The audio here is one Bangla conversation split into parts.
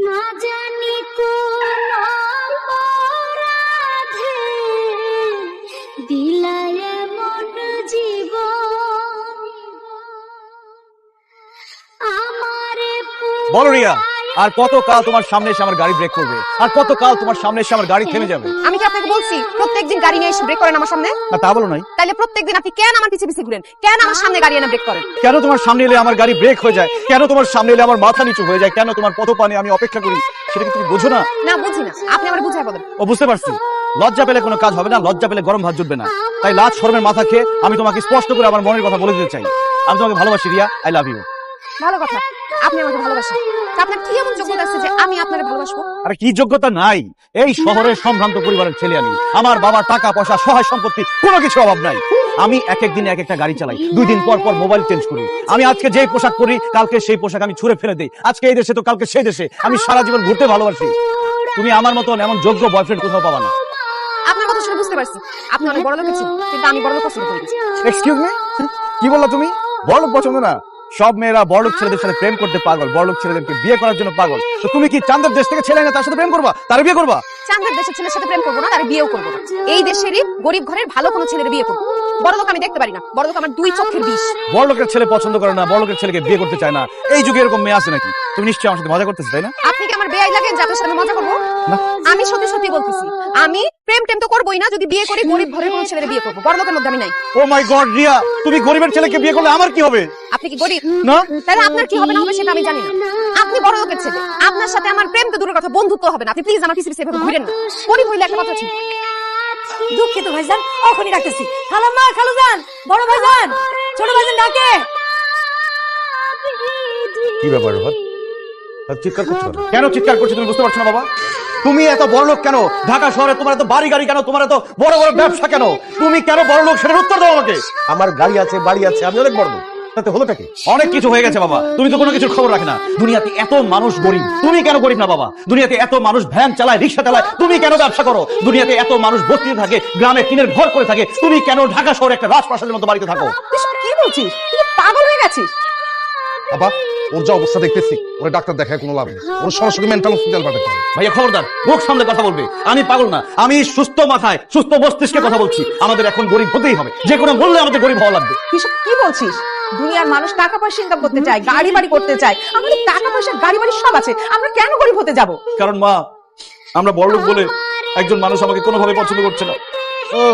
না জানি কোন অপরাধে দিলায় এমন জীবন আমারে বলো রিয়া, আর কত কাল তোমার সামনে এসে আমার গাড়ি ব্রেক করবে? আর কত কাল তোমার সামনে এসে আমার গাড়ি থেমে যাবে? আমি কি আপনাকে বলছি প্রত্যেকদিন গাড়ি নিয়ে এসে ব্রেক করেন আমার সামনে? না তা বলো নাই। তাইলে প্রত্যেকদিন আপনি কেন আমার পিছে পিছে ঘুরেন? কেন আমার সামনে গাড়ি এনে ব্রেক করেন? কেন তোমার সামনে এলে আমার গাড়ি ব্রেক হয়ে যায়? কেন তোমার সামনে এলে আমার মাথা নিচু হয়ে যায়? কেন তোমার পদপানে আমি অপেক্ষা করি? সেটা কি তুমি বোঝো না? না বুঝি না, আপনি আমার বুঝাই বলেন। ও বুঝতে পারছি, লজ্জা পেলে কোনো কাজ হবে না, লজ্জা পেলে গরম ভাত জুটবে না। তাই লাজ শরমের মাথা খেয়ে আমি তোমাকে স্পষ্ট করে আমার মনের কথা বলে দিতে চাই। আমি তোমাকে ভালোবাসি রিয়া, আই লাভ ইউ। ভালো কথা, আপনি আমাকে ভালোবাসেন। তা আপনার কি এমন যোগ্যতা আছে যে আমি আপনাকে ভালোবাসবো? আরে কি যোগ্যতা নাই? এই শহরের সম্ভ্রান্ত পরিবারের ছেলে আমি। আমার বাবার টাকা পয়সা সহায় সম্পত্তি কোনো কিছু অভাব নাই। আমি এক এক দিনে এক একটা গাড়ি চালাই, 2 দিন পর পর মোবাইল চেঞ্জ করি। আমি আজকে যেই পোশাক পরি কালকে সেই পোশাক আমি ছুঁড়ে ফেলে দেই। আজকে এই দেশে তো কালকে সেই দেশে। আমি সারা জীবন ঘুরতে ভালোবাসি। তুমি আমার মতন এমন যোগ্য বয়ফ্রেন্ড কোথাও পাবা না। আপনার কথা শুনে বুঝতে পারছি আপনি অনেক বড় লোক আছেন, কিন্তু আমি বড় লোক পছন্দ করি না। এক্সকিউজ মি, কি বললা তুমি? বড়লোক পছন্দ না? সব মেয়েরা বড়লোক ছেলেদের সাথে প্রেম করতে পাগল, বড়লোক ছেলেদেরকে বিয়ে করার জন্য পাগল। তো তুমি কি চাঁদের দেশ থেকে ছেলে এনে তার সাথে প্রেম করবা, তার বিয়ে করবা? চাঁদের দেশের ছেলের সাথে প্রেম করবো না, তার বিয়েও করবো না। এই দেশেরই গরিব ঘরের ভালো কোনো ছেলের বিয়ে করবো। বড় লোক আমি দেখতে পারি না, বড় লোক আমার 2 চোখের বিষ। বড়লোকের ছেলে পছন্দ করে না, বড়লোকের ছেলেকে বিয়ে করতে চায় না। এই যুগে এরকম মেয়ে আছে নাকি? তুমি নিশ্চয়ই আমার সাথে মজা করতেছো, তাই না? আপনি কি আমার বেয়াই লাগেন যে আপনার সাথে মজা করবো? না। আমি সত্যি সত্যি বলতেছি, আমি প্রেম টেম তো করবোই না। যদি বিয়ে করি গরিব ঘরের কোনো ছেলের বিয়ে করবো, বড় লোকের মধ্যে আমি নাই। ও মাই গড রিয়া, তুমি গরিবের ছেলেকে বিয়ে করলে আমার কি হবে? আপনি কি গরিব না। তাহলে আপনার কি হবে না হবে সেটা আমি জানি না। আপনি বড় লোকের ছেলে, আপনার সাথে আমার প্রেম তো দূরের কথা, বন্ধুত্ব হবে না। আপনি প্লিজ আমার পিছে পিছে এভাবে ঘুরেন না। গরিব হইলে একটা কথা ছিল। দুঃখিত ভাইজান, এখনই ডাকতেছি। খালাম্মা, খালুজান, বড় ভাইজান, ছোট ভাইজান ডাকে। কি ব্যাপার রোহন? চিৎকার করছো কেন? কেন চিৎকার করছো তুমি বুঝতে পারছো না বাবা? তুমি এত বড় লোক কেন? ঢাকা শহরে তোমার এত বাড়ি গাড়ি কেন? তোমার এত বড় বড় ব্যবসা কেন? তুমি কেন বড় লোক সেটার উত্তর দাও আমাকে। আমার গাড়ি আছে, বাড়ি আছে, আমি অনেক বড় লোক। তাতে হলোটা কি? অনেক কিছু হয়ে গেছে বাবা, তুমি তো কোনো কিছুর খবর রাখে না। দুনিয়াতে এত মানুষ গরিব, তুমি কেন গরিব না বাবা? দুনিয়াতে এত মানুষ ভ্যান চালায়, রিক্সা চালায়, তুমি কেন ব্যবসা করো? দুনিয়াতে এত মানুষ বস্তিতে থাকে, গ্রামে টিনের ঘর করে থাকে, তুমি কেন ঢাকা শহরে একটা রাজপ্রাসাদের মতো বাড়িতে থাকো? তুই সব কি বলছিস? তুই পাগল হয়ে গেছিস? বাবা, ওর যা অবস্থা দেখতেছি, ওরা ডাক্তার দেখায় কোনো লাভ নেই। ওর সরাসরি মেন্টাল হসপিটাল পাঠাতে হবে। ভাইয়া খবরদার, মুখ সামনে কথা বলবে। আমি পাগল না, আমি সুস্থ মাথায় সুস্থ মস্তিষ্কে কথা বলছি। আমাদের এখন গরিব হতেই হবে, যে কোনো মূল্যে আমাদের গরিব হওয়া লাগবে। তুই সব কি বলছিস? দুনিয়ার মানুষ টাকা পয়সা ইনকাম করতে চায়, গাড়ি বাড়ি করতে চায়। আমাদের টাকা পয়সা গাড়ি বাড়ি সব আছে, আমরা কেন গরিব হতে যাব? কারণ মা, আমরা বড়লোক বলে একজন মানুষ আমাকে কোনোভাবে পছন্দ করছে না। ও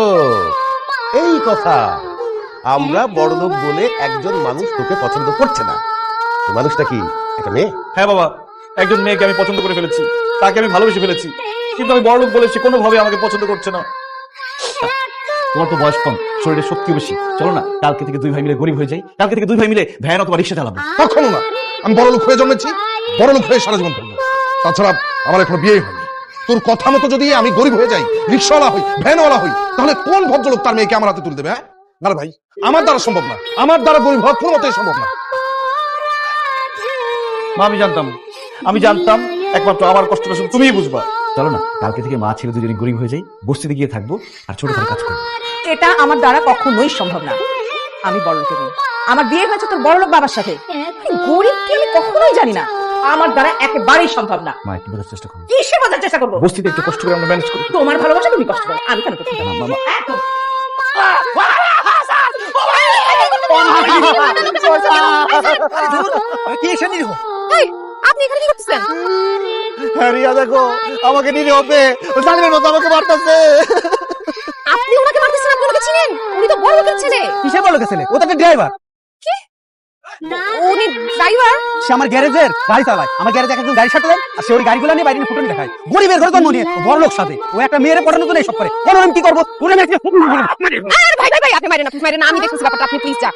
এই কথা, আমরা বড় লোক বলে একজন মানুষ তোকে পছন্দ করছে না। এই মানুষটা কি একটা মেয়ে? হ্যাঁ বাবা, একজন মেয়েকে আমি পছন্দ করে ফেলেছি, তাকে আমি ভালোবেসে ফেলেছি, কিন্তু আমি বড়লোক বলেছি কোনোভাবে আমাকে পছন্দ করছে না। তোমার তো বয়স কম, শরীরের শক্তি বেশি, চলো না কালকে থেকে 2 ভাই মিলে গরিব হয়ে যাই। কালকে থেকে 2 ভাই মিলে ভ্যান অথবা রিক্সা চালাবো। কখনো না, আমি বড় লোক হয়ে জন্মেছি, বড় লোক হয়ে সারা জীবন থাকবো। তাছাড়া আমার এখনো বিয়ে হয়নি। তোর কথা মতো যদি আমি গরিব হয়ে যাই, রিক্সাওয়ালা হই, ভ্যানওয়ালা হই, তাহলে কোন ভদ্রলোক তার মেয়েকে আমার হাতে তুলে দেবে? হ্যাঁ না ভাই, আমার দ্বারা সম্ভব না। আমার দ্বারা গরিব হওয়া কোনো মতেই সম্ভব না। মা, আমি জানতাম একমাত্র আমার কষ্টটা শুধু তুমিই বুঝবা। চলো না কালকে থেকে মা ছেলে দুজনে গরিব হয়ে যাই, বস্তিতে গিয়ে থাকবো আর ছোটখাটো কাজ করবো। এটা আমার দ্বারা কখনোই সম্ভব না। আমি বড় লোকের মেয়ে, আমার বিয়ে হয়েছে তোর বড় লোক বাবার সাথে। গরিব কি আমি কখনোই জানি না, আমার দ্বারা একেবারেই সম্ভব না। মা একটু বোঝার চেষ্টা করো। কিসে বোঝার চেষ্টা করবো? বস্তিতে একটু কষ্ট করে আমরা ম্যানেজ করি। তোমার ভালোবাসা তুমি কষ্ট করো, আমি কেন করতে যাবো? মামা একদম। কি এসে নিরীহ? এই, আপনি এখানে কি করতেছেন? হ্যাঁ রিয়া, দেখো আমাকে নিরীহ হবে, জালিমের মতো আমাকে মারতেছে। আপনি ওনাকে মারতেছেন? আপনি ওনাকে চিনেন? উনি তো বড় লোকের ছেলে। কিসের বড় লোকের ছেলে? ও তো একটা ড্রাইভার। উনি ড্রাইভার? সে আমার গ্যারেজের গাড়ি চালায়। আমার গ্যারেজে একজন গাড়ি সাটলেন আর সে ওই গাড়িগুলো নিয়ে বাইরে ফুটনি দেখায়। গরিবের ঘরে জন্ম নিয়ে বড় লোক সাথে ও একটা মেয়ের পড়ানোর জন্য এইসব করে। বলো আমি কি করবো? আরে ভাই আপনি মারেন, আপনি মারেন না, আমি দেখতেছি ব্যাপারটা। আপনি প্লিজ যান।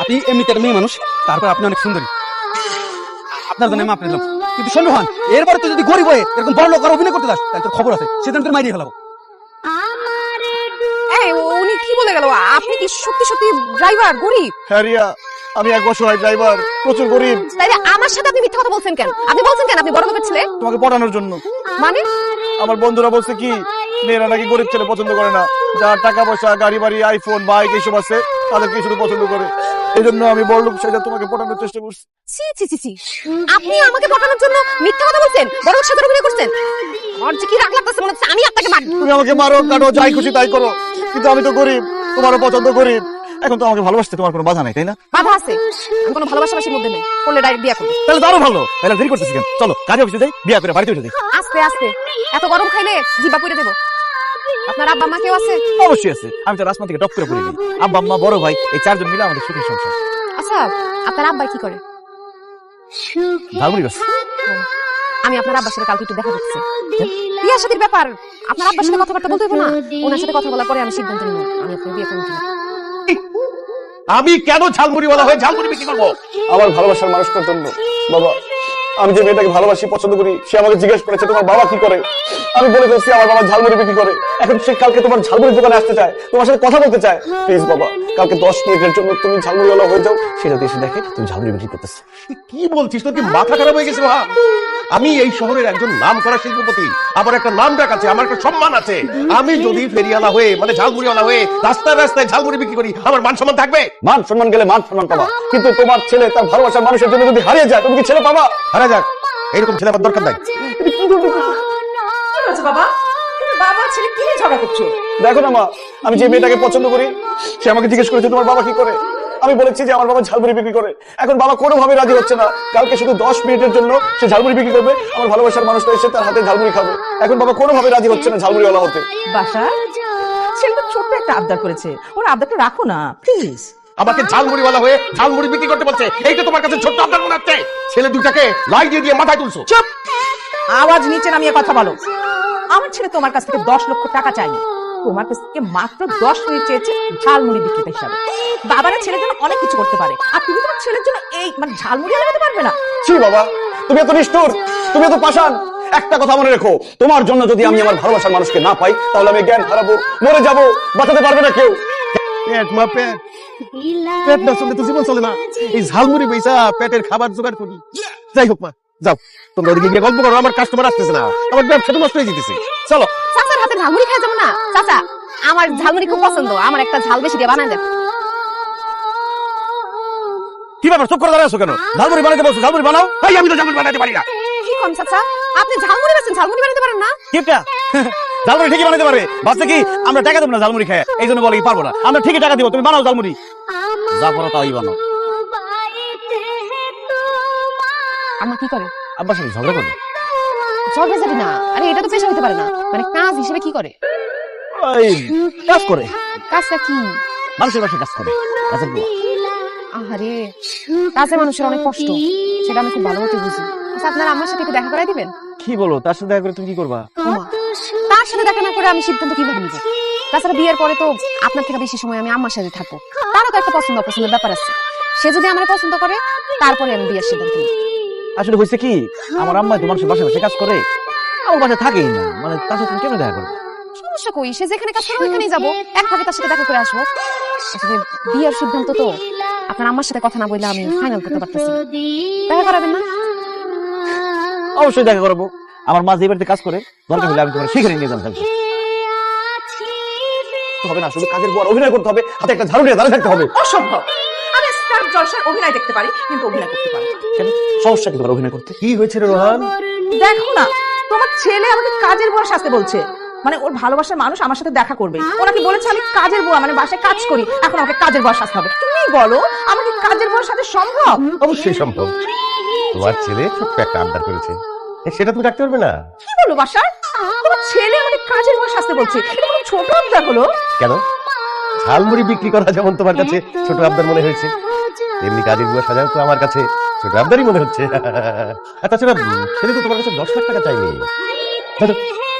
আপনি এমনিতে একটা মেয়ে মানুষ, তারপর আপনি অনেক সুন্দরী, আপনার জন্য মাপ নিলাম। কিন্তু সন্দেহান এরপরে তুই যদি গরিব হয়ে এরকম বড় লোক আর অভিনয় করতে যাস তাহলে তোর খবর আছে, সেদিন তোর মাইরিয়ে ফেলাবো। এই, উনি কি বলে গেল? আপনি কি সত্যি সত্যি ড্রাইভার, গরিব? হ্যাঁ রিয়া, আমি এক অসহায় ড্রাইভার, প্রচুর গরিব। তাইলে আমার সাথে আপনি মিথ্যা কথা বলছেন কেন? আপনি বলছেন কেন আপনি বড় লোকের ছেলে? তোমাকে পড়ানোর জন্য। মানে? আমার বন্ধুরা বলছে কি মেয়েরা নাকি গরিব ছেলে পছন্দ করে না, যার টাকা পয়সা, গাড়ি বাড়ি, আইফোন, বাইক এইসব আছে তাদেরকে শুধু পছন্দ করে। এই জন্য আমি বড়লোক সেটা তোমাকে পটানোর চেষ্টা করছি। ছি ছি ছি ছি, আপনি আমাকে পটানোর জন্য মিথ্যা কথা বলছেন, বড়লোক সাথে অভিনয় করছেন। আমার যে কি রাগ লাগতেছে, মনে হচ্ছে আমি আপনাকে মারি। তুমি আমাকে মারো কাটো যাই খুশি তাই করো, কিন্তু আমি তো গরিব, তোমারও পছন্দ গরিব। এখন তো আমাকে ভালোবাসতে তোমার কোনো বাধা নাই, তাই না? বাধা আছে, আমি কোনো ভালোবাসাবাসির মধ্যে নেই। করলে ডাইরেক্ট বিয়ে করবে। তাহলে তো আরো ভালো। তাহলে দেরি করতেছি কেন? চলো কাজে অফিসে যাই, বিয়ে করে বাড়িতে উঠে যাই। আস্তে আস্তে, এত গরম খাইলে জিবা পুড়ে দেবো। আপনার আব্বা মা কেউ আছে? অবশ্যই আছে, আমি তো রাজমা থেকে টপ করে পড়ে গেছি। আব্বা আম্মা বড় ভাই এই চারজন মিলে আমাদের সুখের সংসার। আচ্ছা, আপনার আব্বাই কি করে? ঝালমুড়ি বাস। আমি আপনার আব্বার সাথে কালকে একটু দেখা করছি। বিয়ের সাথে ব্যাপার, আপনার আব্বার সাথে কথাবার্তা বলতে হবে না? ওনার সাথে কথা বলার পরে আমি সিদ্ধান্ত নিব আমি আপনার বিয়ে করব কিনা। আমি কেন ঝালমুড়িওয়ালা হয়ে ঝালমুড়ি বিক্রি করবো? আমার ভালোবাসার মানুষটার জন্য। বাবা, আমি যে মেয়েটাকে ভালোবাসি, পছন্দ করি, সে আমাকে জিজ্ঞেস করেছে তোমার বাবা কি করে। আমি বলে দিচ্ছি আমার বাবা ঝালমুড়ি বিক্রি করে। এখন সে কালকে তোমার ঝালমুড়ির দোকানে আসতে চায়, তোমার সাথে কথা বলতে চায়। প্লিজ বাবা, কালকে 10 মিনিটের জন্য তুমি ঝালমুড়িওয়ালা হয়ে যাও। সে যাতে এসে দেখে তুমি ঝালমুড়ি বিক্রি করতেছো। কি বলছিস? তোর কি মাথা খারাপ হয়ে গেছে? আমি এই শহরের একজন নাম করা শিল্পপতি, আমার একটা নাম ডাক আছে, আমার একটা সম্মান আছে। আমি যদি ফেরিওয়ালা হয়ে মানে ঝালমুড়িওয়ালা হয়ে রাস্তায় রাস্তায় ঝালমুড়ি বিক্রি করি, আমার মান সম্মান থাকবে? মান সম্মান গেলে মান সম্মান পাবা, কিন্তু তোমার ছেলে তার ভালোবাসার মানুষের জন্য যদি হারিয়ে যায়, তুমি কি ছেলে পাবা? হারা যাক, এরকম ছেলে আমার দরকার নাই। কি হয়েছে বাবা? তুমি বাবা ছেলে কি নিয়ে ঝগড়া করছো? দেখো না মা, আমি যে মেয়েটাকে পছন্দ করি, সে আমাকে জিজ্ঞেস করেছে তোমার বাবা কি করে। আমি বলেছি যে আমার বাবা ঝালমুড়ি বিক্রি করে। এখন বাবা কোনোভাবে রাজি হচ্ছে না। কালকে শুধু 10 মিনিটের জন্য সে ঝালমুড়ি বিক্রি করবে, আমার ভালোবাসার মানুষটা এসে তার হাতে ঝালমুড়ি খাবে। এখন বাবা কোনোভাবে রাজি হচ্ছে না ঝালমুড়িওয়ালা হতে। বাসা ছেলে তো ছোট্ট একটা আবদার করেছে, ওর আবদারটা রাখো না প্লিজ। আমাকে ঝালমুড়িওয়ালা হয়ে ঝালমুড়ি বিক্রি করতে বলছে, এইটা তোমার কাছে ছোট্ট আবদার মনে হচ্ছে? ছেলে দুটাকে লাই দিয়ে দিয়ে মাথায় তুলছো। চুপ, আওয়াজ নিচে নামিয়ে কথা বলো। আমার ছেলে তোমার কাছ থেকে 10 লক্ষ টাকা চাইনি, তোমার কাছ থেকে মাত্র 10 মিনিট চেয়েছে ঝালমুড়ি বিক্রেতা হিসাবে। বাবারা ছেলের জন্য অনেক কিছু করতে পারে, আর তুমি তোমার ছেলের জন্য এই মানে ঝালমুড়ি আলাদা পারবে না? ছি বাবা, তুমি এত নিষ্ঠুর, তুমি এত পাষাণ। একটা কথা মনে রেখো, তোমার জন্য যদি আমি আমার ভালোবাসার মানুষকে না পাই, তাহলে আমি জ্ঞান হারাবো, মরে যাবো, বাঁচাতে পারবে না কেউ। পেট মা পেট, পেট না চললে তো জীবন চলে না। এই ঝালমুড়ি বেচা পেটের খাবার জোগাড় করি। যাই হোক মা, যাও তোমরা ওদিকে গিয়ে গল্প করো, আমার কাস্টমার আসতেছে না, আমার ব্যবসা তো নষ্ট হয়ে যেতেছে। চলো। চাচার হাতে ঝালমুড়ি খাই যাবো না? চাচা, আমার ঝালমুড়ি খুব পছন্দ, আমার একটা ঝাল বেশি দিয়ে বানায় দেন। কি ব্যাপার, চুপ করে দাঁড়ায় আছো কেন? ঝালমুড়ি বানাতে বলছো, ঝালমুড়ি বানাও। এই আমি তো ঝালমুড়ি বানাতে পারি না। কি কোন চাচা, আপনি ঝালমুড়ি বেচেন, ঝালমুড়ি বানাতে পারেন না? কিপটা ঝালমুড়ি ঠিকই বানাতে পারে, বাচ্চা কি আমরা টাকা দেবো না ঝালমুড়ি খায়, এই জন্য বলে কি পারবো না। আমরা ঠিকই টাকা দিব, তুমি বানাও ঝালমুড়ি, যা পারো তাই বানাও। আমার কি করে? আব্বার সাথে ঝগড়া করবে? ঝগড়া জানি না, আরে এটা তো পেশা হতে পারে না, মানে কাজ হিসেবে কি করে? এই কাজ করে, কাজটা কি? মানুষের বাসায় কাজ করে, কাজের বুয়া। আহারে, কাজে মানুষের অনেক কষ্ট, সেটা আমি খুব ভালো মতো বুঝি। আচ্ছা, আপনার আম্মার সাথে একটু দেখা করাই দিবেন? কি বলো, তার সাথে দেখা করে তুমি কি করবা? ওমা, তার সাথে দেখা না করে আমি সিদ্ধান্ত কিভাবে নিব? তাছাড়া বিয়ের পরে তো আপনার থেকে বেশি সময় আমি আম্মার সাথে থাকবো, তারও তো একটা পছন্দ অপছন্দের ব্যাপার আছে। সে যদি আমার পছন্দ করে, তারপরে আমি বিয়ের সিদ্ধান্ত নিব। আসলে হয়েছে কি, আমার আম্মা তো মানুষের বাসায় বসে কাজ করে, আমার বাসায় থাকেই না, মানে তার সাথে তুমি কেমন দেখা করবে? সমস্যা কই, সে যেখানে কাজ করে ওইখানেই যাবো, এক ফাঁকে তার সাথে দেখা করে আসবো। আসলে বিয়ের সিদ্ধান্ত তো আপনার আম্মার সাথে কথা না বললে আমি ফাইনাল করতে পারতেছি না। দেখা করাবেন না? অবশ্যই দেখা করবো, আমার মা যে বাড়িতে কাজ করে, দরকার হলে আমি তোমার সেখানে নিয়ে যাবো। হবে না, শুধু কাজের বুয়ার অভিনয় করতে হবে, হাতে একটা ঝাড়ু নিয়ে দাঁড়িয়ে থাকতে হবে। অসম্ভব। আমি স্টার জলসার অভিনয় দেখতে পারি, কিন্তু অভিনয় করতে পারি না। কেন, সমস্যা কি তোমার অভিনয় করতে? কি হয়েছে রে রোহান? দেখো না, তোমার ছেলে আমাকে কাজের বুয়া সাজতে বলছে, মানে ওর ভালোবাসার মানুষ আমার সাথে দেখা করবে। ওনাকে বলেছে আমি কাজের বুয়া, মানে বাসায় কাজ করি, এখন আমাকে কাজের বুয়া সাজতে হবে। তুমি বলো, আমাকে কাজের বুয়ার সাথে সম্ভব? অবশ্যই সম্ভব। তোমার ছেলে ছোট্ট একটা আবদার করেছে, সেটা তুমি রাখতে পারবে না? কি বলো বাসার? তোমার ছেলে আমাকে কাজের বুয়া সাজতে বলছে, এটা কোনো ছোট আবদার হলো? কেন, ঝালমুড়ি বিক্রি করা যেমন তোমার কাছে ছোট আবদার মনে হয়েছে, এমনি কাজের বুয়া সাজাও তো আমার কাছে ছোট আবদারই মনে হচ্ছে। আর তাছাড়া ছেলে তো তোমার কাছে 10 লাখ টাকা চাইনি। চলো,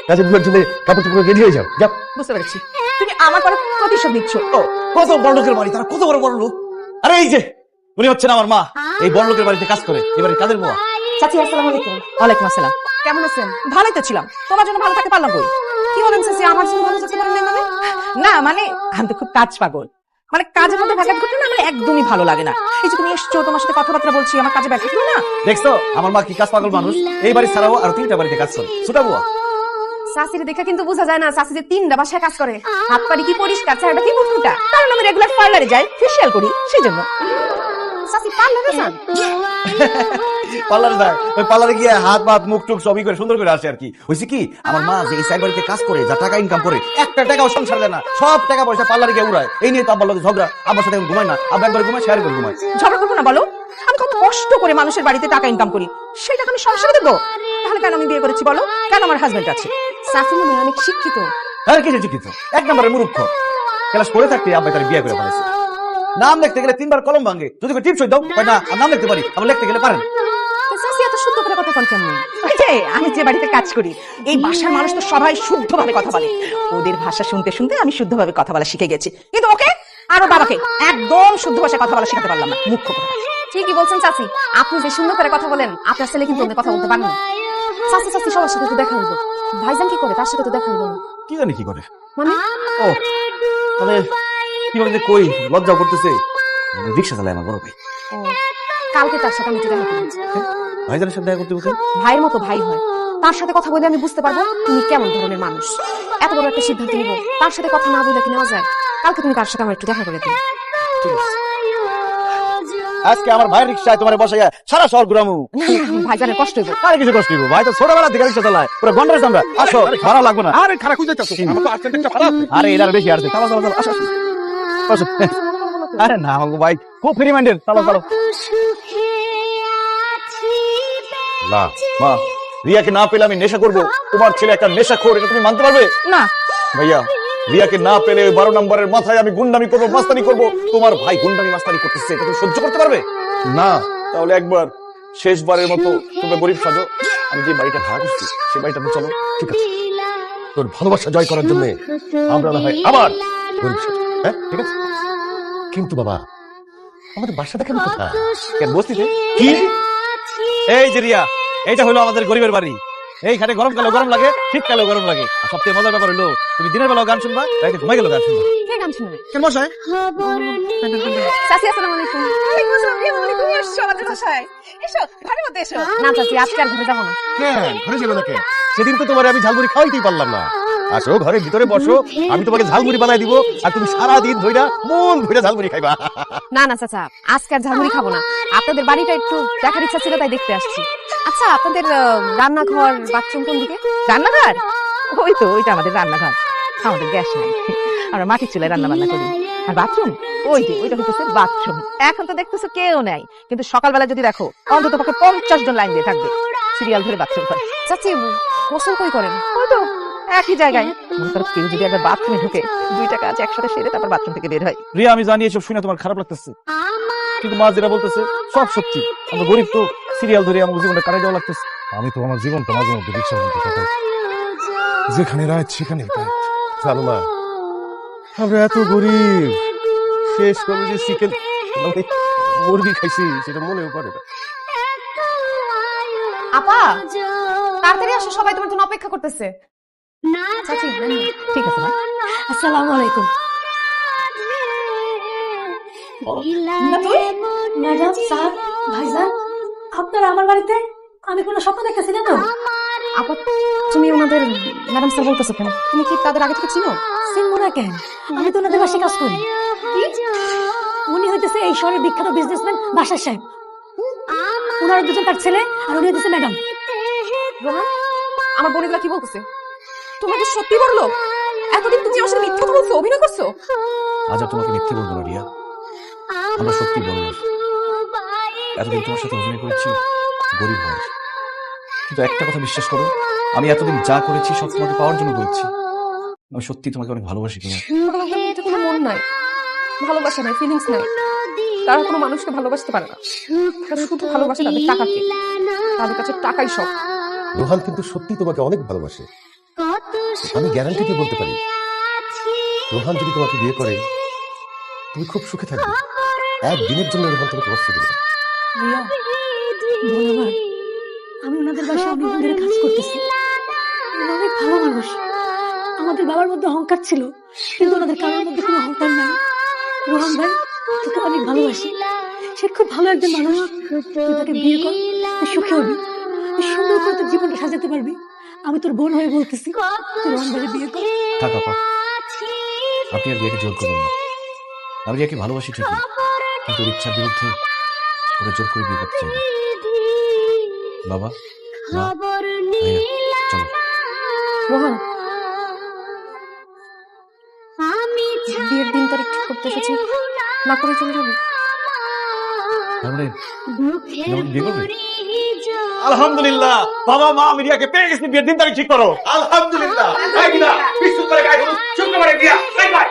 কাজের বুয়ার জন্য কাপড় চোপড় রেডি হয়ে যাও, যাও। বুঝতে পেরেছি, তুমি আমার পরে প্রতিশোধ নিচ্ছ। ও, কত বড় লোকের বাড়ি, তারা কত বড় বড় লোক। আরে এই যে উনি হচ্ছেন আমার মা, এই বড় লোকের বাড়িতে কাজ করে, এবারে কাজের বুয়া। চাচি, আসসালামু আলাইকুম। ওয়ালাইকুম আসসালাম। কেমন আছেন? ভালোই তো ছিলাম, তোমার জন্য ভালো থাকতে পারলাম কই? কি বলেন চাচি, আমার জন্য ভালো থাকতে পারেন না মানে? না মানে আমি তো খুব কাজ পাগল, মানে কাজের মধ্যে ব্যাঘাত ঘটলে না আমার একদমই ভালো লাগে না। এই যে তুমি এসছো, তোমার সাথে কথাবার্তা বলছি, আমার কাজে ব্যাঘাত হলো না? দেখছো আমার মা কি কাজ পাগল মানুষ, এই বাড়ি ছাড়াও আর 3টা বাড়িতে কাজ করে, ছোটা বুয়া। শাশুড়ি দেখে কিন্তু বোঝা যায় না শাশি যে 3টা বাসায় কাজ করে। হাত পাড়ি কি পরিষ্কার, চারটা কি ফুটা। কারণ আমি রেগুলার পার্লারে যাই, ফেসিয়াল করি, সেই জন্য। শাশি পার্লারে যান? পার্লারে যায়, ওই পার্লারে গিয়ে হাত পাত মুখ টুক সবই করে সুন্দর করে আসে আর কি। হয়েছে কি, আমার মা যে এই সাইড বাড়িতে কাজ করে, যা টাকা ইনকাম করে, একটা টাকাও সংসার দেয় না, সব টাকা পয়সা পার্লারে গিয়ে উড়ায়। এই নিয়ে তো আব্বার লোক ঝগড়া, আব্বার সাথে এখন ঘুমায় না, আব্বা একবার ঘুমায়, শেয়ার করে ঘুমায়। ঝগড়া করবো না বলো? আমি কত কষ্ট করে মানুষের বাড়িতে টাকা ইনকাম করি, সেই টাকা আমি সংসারে দেবো? তাহলে কেন আমি বিয়ে করেছি বলো? কেন আমার হাজবেন্ড আছে? শাশি মনে হয় অনেক শিক্ষিত। আর কিছু শিক্ষিত, এক নম্বরের মূর্খ। ক্লাস করে থাকতে আব্বা তার বিয়ে করে ফেলেছে। নাম লিখতে গেলে 3বার কলম ভাঙে, যদি টিপস দাও হয় না, আর নাম লিখতে পারি, আবার লিখতে গেলে পারেন। তো শাশি এত শুদ্ধ করে কথা বল কেমন? ওই যে আমি যে বাড়িতে কাজ করি, এই বাসার মানুষ তো সবাই শুদ্ধভাবে কথা বলে। ওদের ভাষা শুনতে শুনতে আমি শুদ্ধভাবে কথা বলা শিখে গেছি, কিন্তু ওকে আর ওর বাবাকে একদম শুদ্ধ ভাষায় কথা বলা শেখাতে পারলাম না। মুখ্য কথা। ঠিকই বলছেন চাচি, আপনি যে সুন্দর করে কথা বলেন, আপনার ছেলে কিন্তু ওদের কথা বলতে পারেন না। চাচি চাচি সবার সাথে তো দেখা হইব, ভাইজান কি করে তার সাথে তো দেখা হইব না। কি জানি কি করে, মানে ও মানে কিভাবে যে কই, লজ্জা করতেছে। রিক্সা চালায় আমার বড় ভাই। ও, কালকে তার সাথে আমি একটু দেখা করেছি। ভাইজানের সাথে দেখা করতে বলছেন? ভাইয়ের মতো ভাই হয়, তার সাথে কথা বলে আমি বুঝতে পারবো তুমি কেমন ধরনের মানুষ। এত বড় একটা সিদ্ধান্ত নিব, তার সাথে কথা না বলে কি নেওয়া যায়? কালকে তুমি তার সাথে আমার একটু দেখা করে দিও। ঠিক আছে। আজকে আমার ভাইয়ের রিক্সায় তোমার বসাইয়া সারা শহর ঘুরামু। ভাইজানের কষ্ট হইব। আরে কিছু কষ্ট হইব, ভাই তো ছোটবেলা থেকে রিক্সা চালায়, পুরো গন্ডারের আমরা। আসো, ভাড়া লাগবে না। আরে খারাপ হয়ে যাচ্ছে, আমার তো আর্জেন্ট খারাপ। আরে এটার বেশি আসছে, চালো চালো চালো, আসো আসো। আসো। আরে না গো ভাই, খুব ফ্রি মাইন্ডেড, চালো চালো। না, মা, রিয়াকে না পেলে আমি নেশা করবো। তোমার ছেলে একটা নেশাখোর, এটা তুমি মানতে পারবে? না, ভাইয়া, রিয়াকে না পেলে 12 নম্বরের মাথায় আমি গুন্ডামি করবো, মাস্তানি করবো। তোমার ভাই গুন্ডামি মাস্তানি করতেছে, এটা তুমি সহ্য করতে পারবে? না, তাহলে একবার শেষবারের মতো তোমরা গরিব সাজো, আমি যে বাড়িটা ভাড়া করছি সেই বাড়িটা তুমি চলো। ঠিক আছে, তোর ভালোবাসা জয় করার জন্য আমরা না হয় আবার গরিব সাজি, হ্যাঁ ঠিক আছে। কিন্তু বাবা, আমাদের বাসা দেখাবি কোথায়? কেন বস্তিতে? কি? এই যে রিয়া, এইটা হলো আমাদের গরিবের বাড়ি। এইখানে গরমকালে গরম লাগে, শীতকালেও গরম লাগে। আর সবথেকে মজার ব্যাপার হলো, তুমি দিনের বেলাও গান শুনবা, রাতে ঘুমাই গেলেও গান শুনবা। কে গান শুনবে? কেন মশাই? চাচি আসসালামু আলাইকুম। তুমি আসছো আমাদের বাসায়, এসো ঘরের মধ্যে এসো। না চাচি, আজকে আর ঘরে যাবো না। কেন ঘরে ছিল না কেন? সেদিন তো তোমার আমি ঝালমুড়ি খাওয়াইতেই পারলাম না। আসো ঘরের ভিতরে বসো, আমি তোমাকে ঝালমুড়ি বানাই দিব, আর তুমি সারাদিন ধইরা মন ধইরা ঝালমুড়ি খাইবা। না না চাচা, আজকে আর ঝালমুড়ি খাবো না। আপনাদের বাড়িটা একটু দেখার ইচ্ছা ছিল, তাই দেখতে আসছি। আচ্ছা, আপনাদের রান্নাঘর বাথরুম কোন দিকে? রান্নাঘর? ওই তো, ওইটা আমাদের রান্নাঘর। আমাদের গ্যাস নাই, আমরা মাটির চুলায় রান্না বান্না করি। আর বাথরুম ওই যে, ওইটা হইতেছে বাথরুম। এখন তো দেখতেছো কেউ নাই, কিন্তু সকালবেলা যদি দেখো অন্তত পক্ষে 50 জন লাইন দিয়ে থাকবে, সিরিয়াল ধরে বাথরুম করে। চাচি গোসল কই করেন? ওই তো একই জায়গায়। মনে করো কেউ যদি একবার বাথরুমে ঢুকে, 2টা কাজ একসাথে সেরে তারপর বাথরুম থেকে বের হয়। রিয়া, আমি জানি এসব শুনে তোমার খারাপ লাগতেছে, কিন্তু মা যেটা বলতেছে সব সত্যি। আমরা গরিব তো, সিরিয়াল ধরে আমাকে জীবনটা কাটাই দেওয়া লাগতেছে। আমি তো আমার জীবনটা মাঝে মধ্যে রিক্সার মধ্যে কাটাই, যেখানে রাত সেখানে কাজ। জানো মা, আমরা এত গরিব, শেষ করে যে চিকেন মুরগি খাইছি সেটা মনেও পড়ে না। আপা তাড়াতাড়ি আসো, সবাই তোমার জন্য অপেক্ষা করতেছে। চাচি দেন না। ঠিক আছে মা। আসসালামু আলাইকুম। ম্যাডাম, স্যার, ভাইজান, আপনারা আমার বাড়িতে? আমি কোনো স্বপ্ন দেখতেছি না তো? আপা তুমি ওনাদের ম্যাডাম স্যার বলতেছো কেন? তুমি কি তাদের আগে থেকে চিনো? চিনবো না কেন? আমি তো ওনাদের বাসায় কাজ করি। উনি হইতেছে এই শহরের বিখ্যাত বিজনেসম্যান বাসার সাহেব। ওনারা দুজন তার ছেলে, আর উনি হইতেছে ম্যাডাম। রোহান, আমার বোনেগুলা কি বলতেছে? তোমাকে সত্যি বললো? এতদিন তুমি আমার সাথে মিথ্যা কথা বলছো, অভিনয় করছো? আজ আর তোমাকে মিথ্যে বলবো না রিয়া, আমরা সত্যি বলবো। এতদিন তোমার সাথে অভিনয় করেছি গরিব হওয়ার, কিন্তু একটা কথা বিশ্বাস করো, আমি এতদিন যা করেছি সব তোমাকে পাওয়ার জন্য করেছি। আমি সত্যি তোমাকে অনেক ভালোবাসি। এটা কোনো মন নাই, ভালোবাসা নাই, ফিলিংস নাই। তারা কোনো মানুষকে ভালোবাসতে পারে না, তারা শুধু ভালোবাসে তাদের টাকাকে। তাদের কাছে টাকাই সব। রোহান কিন্তু সত্যি তোমাকে অনেক ভালোবাসে, আমি গ্যারান্টি দিয়ে বলতে পারি। রোহান যদি তোমাকে বিয়ে করে, তুমি খুব সুখে থাকবে। একদিনের জন্য রোহান তোমাকে কষ্ট দেবে না। রিয়া, ধন্যবাদ। আমি ওনাদের বাসায় অনেক দিন ধরে কাজ করতেছি। ওনারা অনেক ভালো মানুষ। আমাদের বাবার মধ্যে অহংকার ছিল, কিন্তু ওনাদের কারোর মধ্যে কোনো অহংকার নাই। রোহান ভাই তোকে অনেক ভালোবাসি, সে খুব ভালো একজন মানুষ। তুই তাকে বিয়ে কর, তুই সুখে হবি, তুই সুন্দর করে তোর জীবনটা সাজাতে পারবি। আমি তোর বোন হয়ে বলতেছি তুই রহমানের বিয়ে কর। থাক আপা, আপনি আর রিয়াকে জোর করবেন না। আমি রিয়াকে ভালোবাসি ঠিকই, কিন্তু ওর ইচ্ছার বিরুদ্ধে ওকে জোর করে বিয়ে করতে চাই না। বাবা, মা, ভাইয়া, চলো। রোহান, বিয়ের দিন তারিখ ঠিক করতে এসেছি, না করে চলে যাবে? তার মানে রহমান বিয়ে করবে? আলহামদুলিল্লাহ, বাবা মা আমি রিয়াকে পেয়ে গেছি, বিয়ের দিন তারিখ ঠিক করো। আলহামদুলিল্লাহ। এই বিনা, শুক্রবারে গায়ে হলুদ, শুক্রবারে বিয়া। Bye bye.